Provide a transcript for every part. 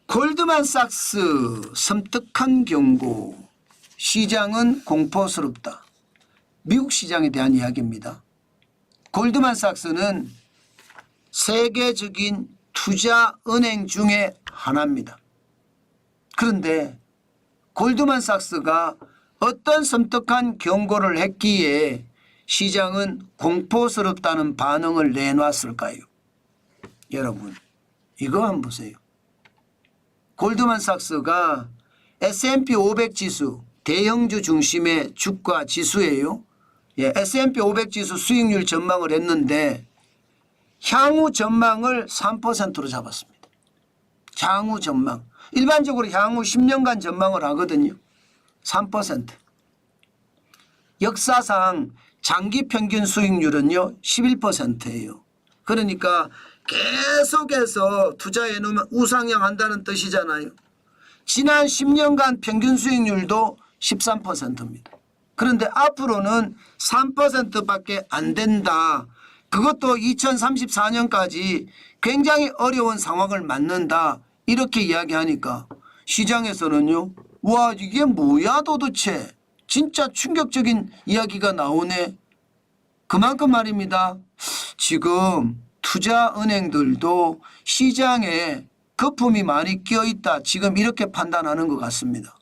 골드만삭스 섬뜩한 경고. 시장은 공포스럽다. 미국 시장에 대한 이야기입니다. 골드만삭스는 세계적인 투자은행 중에 하나입니다. 그런데 골드만삭스가 어떤 섬뜩한 경고를 했기에 시장은 공포스럽다는 반응을 내놨을까요? 여러분 이거 한번 보세요. 골드만삭스가 S&P 500 지수 대형주 중심의 주가 지수예요. S&P 500 지수 수익률 전망을 했는데 향후 전망을 3%로 잡았습니다. 향후 전망. 일반적으로 향후 10년간 전망을 하거든요. 3%. 역사상 장기 평균 수익률은요 11%예요. 그러니까 계속해서 투자해 놓으면 우상향 한다는 뜻이잖아요. 지난 10년간 평균 수익률도 13%입니다. 그런데 앞으로는 3%밖에 안 된다. 그것도 2034년까지 굉장히 어려운 상황을 맞는다. 이렇게 이야기하니까 시장에서는요. 와 이게 뭐야 도대체. 진짜 충격적인 이야기가 나오네. 그만큼 말입니다. 지금 투자은행들도 시장에 거품이 많이 끼어있다. 지금 이렇게 판단하는 것 같습니다.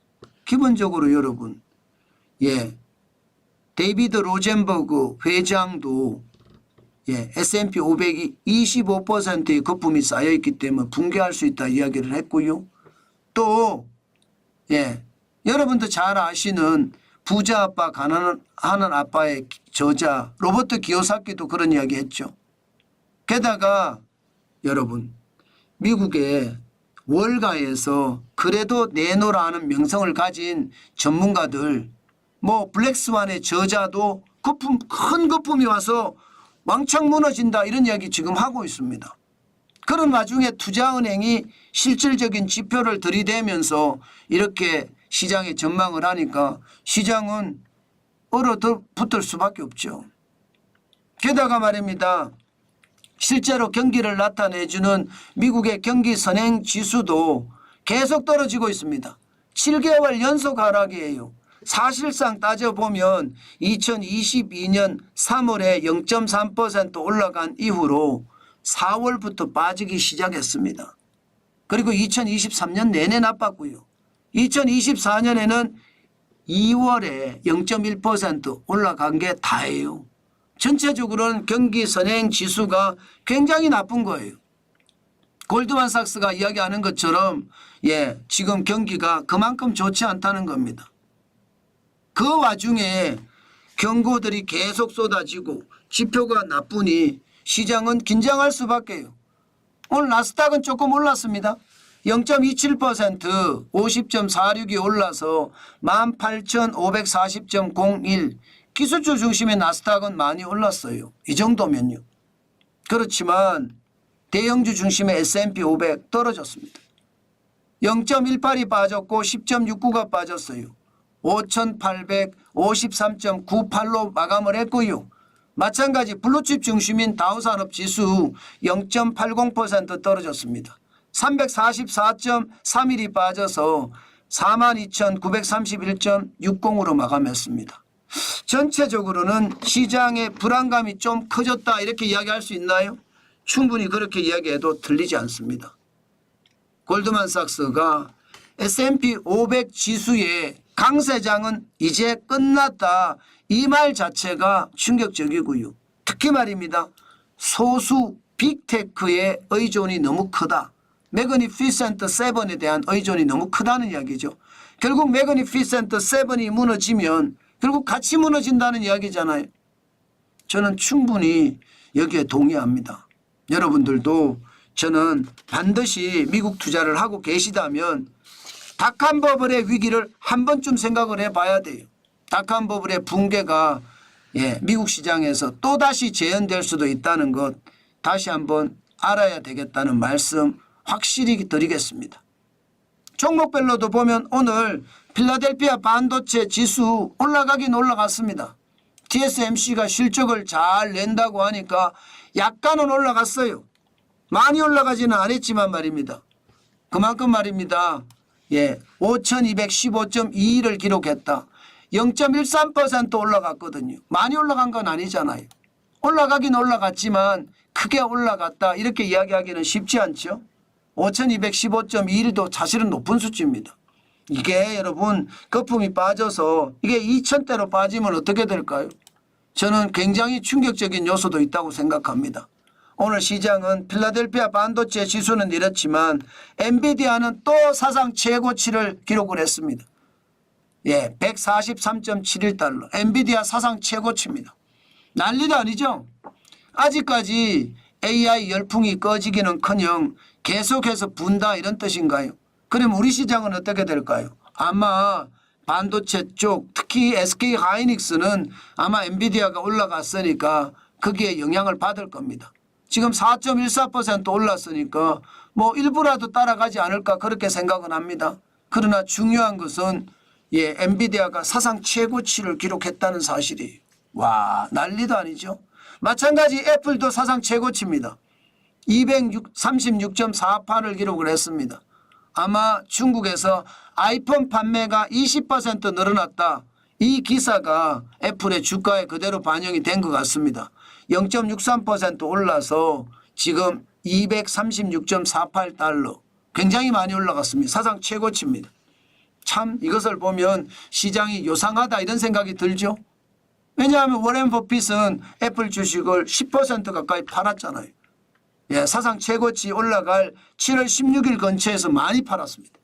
기본적으로 여러분 데이비드 로젠버그 회장도 S&P 500이 25%의 거품이 쌓여있기 때문에 붕괴할 수 있다 이야기를 했고요. 또 여러분도 잘 아시는 부자 아빠 가난하는 아빠의 저자 로버트 기요사키도 그런 이야기 했죠. 게다가 여러분 미국의 월가에서 그래도 내놓으라 하는 명성을 가진 전문가들 뭐 블랙스완의 저자도 큰 거품이 와서 왕창 무너진다 이런 이야기 지금 하고 있습니다. 그런 와중에 투자은행이 실질적인 지표를 들이대면서 이렇게 시장에 전망을 하니까 시장은 얼어붙을 수밖에 없죠. 게다가 말입니다. 실제로 경기를 나타내주는 미국의 경기 선행 지수도 계속 떨어지고 있습니다. 7개월 연속 하락이에요. 사실상 따져보면 2022년 3월에 0.3% 올라간 이후로 4월부터 빠지기 시작했습니다. 그리고 2023년 내내 나빴고요. 2024년에는 2월에 0.1% 올라간 게 다예요. 전체적으로는 경기 선행 지수가 굉장히 나쁜 거예요. 골드만삭스가 이야기하는 것처럼 지금 경기가 그만큼 좋지 않다는 겁니다. 그 와중에 경고들이 계속 쏟아지고 지표가 나쁘니 시장은 긴장할 수밖에요. 오늘 나스닥은 조금 올랐습니다. 0.27% 50.46이 올라서 18,540.01 기술주 중심의 나스닥은 많이 올랐어요. 이 정도면요. 그렇지만 대형주 중심의 S&P 500 떨어졌습니다. 0.18이 빠졌고 10.69가 빠졌어요. 5,853.98로 마감을 했고요. 마찬가지 블루칩 중심인 다우산업지수 0.80% 떨어졌습니다. 344.31이 빠져서 42,931.60으로 마감했습니다. 전체적으로는 시장의 불안감이 좀 커졌다 이렇게 이야기할 수 있나요? 충분히 그렇게 이야기해도 틀리지 않습니다. 골드만삭스가 S&P 500 지수의 강세장은 이제 끝났다. 이 말 자체가 충격적이고요. 특히 말입니다. 소수 빅테크의 의존이 너무 크다. 매그니피센트 7에 대한 의존이 너무 크다는 이야기죠. 결국 매그니피센트 7이 무너지면 결국 같이 무너진다는 이야기잖아요. 저는 충분히 여기에 동의합니다. 여러분들도 저는 반드시 미국 투자를 하고 계시다면 닷컴 버블의 위기를 한 번쯤 생각을 해봐야 돼요. 닷컴 버블의 붕괴가 미국 시장에서 또다시 재현될 수도 있다는 것 다시 한번 알아야 되겠다는 말씀 확실히 드리겠습니다. 종목별로도 보면 오늘 필라델피아 반도체 지수 올라가긴 올라갔습니다. TSMC가 실적을 잘 낸다고 하니까 약간은 올라갔어요. 많이 올라가지는 않았지만 말입니다. 그만큼 말입니다. 예, 5,215.21을 기록했다. 0.13% 올라갔거든요. 많이 올라간 건 아니잖아요. 올라가긴 올라갔지만 크게 올라갔다 이렇게 이야기하기는 쉽지 않죠. 5,215.21도 사실은 높은 수치입니다. 이게 여러분 거품이 빠져서 이게 2,000대로 빠지면 어떻게 될까요? 저는 굉장히 충격적인 요소도 있다고 생각합니다. 오늘 시장은 필라델피아 반도체 지수는 내렸지만 엔비디아는 또 사상 최고치를 기록을 했습니다. 예, 143.71달러. 엔비디아 사상 최고치입니다. 난리도 아니죠. 아직까지 AI 열풍이 꺼지기는커녕 계속해서 분다 이런 뜻인가요? 그럼 우리 시장은 어떻게 될까요? 아마 반도체 쪽 특히 SK 하이닉스는 아마 엔비디아가 올라갔으니까 거기에 영향을 받을 겁니다. 지금 4.14% 올랐으니까 뭐 일부라도 따라가지 않을까 그렇게 생각은 합니다. 그러나 중요한 것은 예, 엔비디아가 사상 최고치를 기록했다는 사실이에요. 와, 난리도 아니죠. 마찬가지 애플도 사상 최고치입니다. 236.48을 기록을 했습니다. 아마 중국에서 아이폰 판매가 20% 늘어났다. 이 기사가 애플의 주가에 그대로 반영이 된 것 같습니다. 0.63% 올라서 지금 236.48달러. 굉장히 많이 올라갔습니다. 사상 최고치입니다. 참 이것을 보면 시장이 요상하다 이런 생각이 들죠. 왜냐하면 워렌 버핏은 애플 주식을 10% 가까이 팔았잖아요. 예, 사상 최고치 올라갈 7월 16일 근처에서 많이 팔았습니다.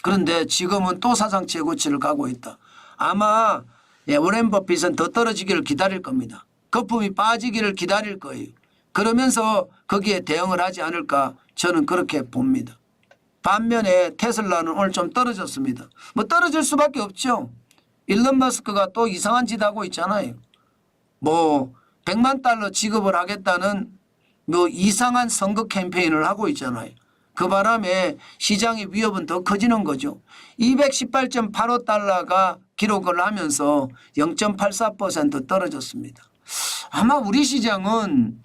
그런데 지금은 또 사상 최고치를 가고 있다. 아마 예, 워렌 버핏은 더 떨어지기를 기다릴 겁니다. 거품이 빠지기를 기다릴 거예요. 그러면서 거기에 대응을 하지 않을까 저는 그렇게 봅니다. 반면에 테슬라는 오늘 좀 떨어졌습니다. 뭐 떨어질 수밖에 없죠. 일론 머스크가 또 이상한 짓 하고 있잖아요. 뭐 100만 달러 지급을 하겠다는 뭐 이상한 선거 캠페인을 하고 있잖아요. 그 바람에 시장의 위협은 더 커지는 거죠. 218.85달러가 기록을 하면서 0.84% 떨어졌습니다. 아마 우리 시장은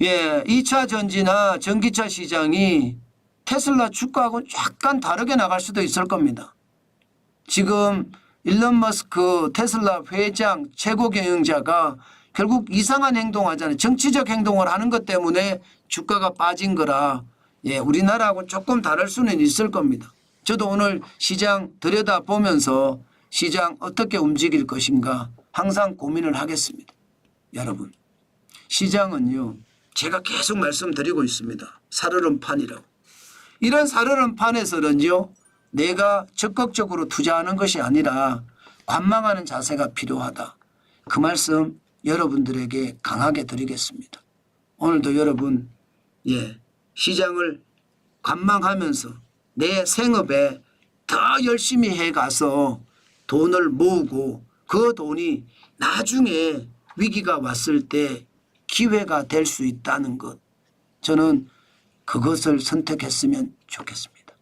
예, 2차 전지나 전기차 시장이 테슬라 주가하고 약간 다르게 나갈 수도 있을 겁니다. 지금 일론 머스크 테슬라 회장 최고 경영자가 결국 이상한 행동하잖아요. 정치적 행동을 하는 것 때문에 주가가 빠진 거라 예, 우리나라하고 조금 다를 수는 있을 겁니다. 저도 오늘 시장 들여다보면서 시장 어떻게 움직일 것인가 항상 고민을 하겠습니다. 여러분 시장은요 제가 계속 말씀드리고 있습니다. 살얼음판이라고. 이런 살얼음판에서는요 내가 적극적으로 투자하는 것이 아니라 관망하는 자세가 필요하다. 그 말씀 여러분들에게 강하게 드리겠습니다. 오늘도 여러분 예, 시장을 관망하면서 내 생업에 더 열심히 해가서 돈을 모으고 그 돈이 나중에 위기가 왔을 때 기회가 될 수 있다는 것. 저는 그것을 선택했으면 좋겠습니다.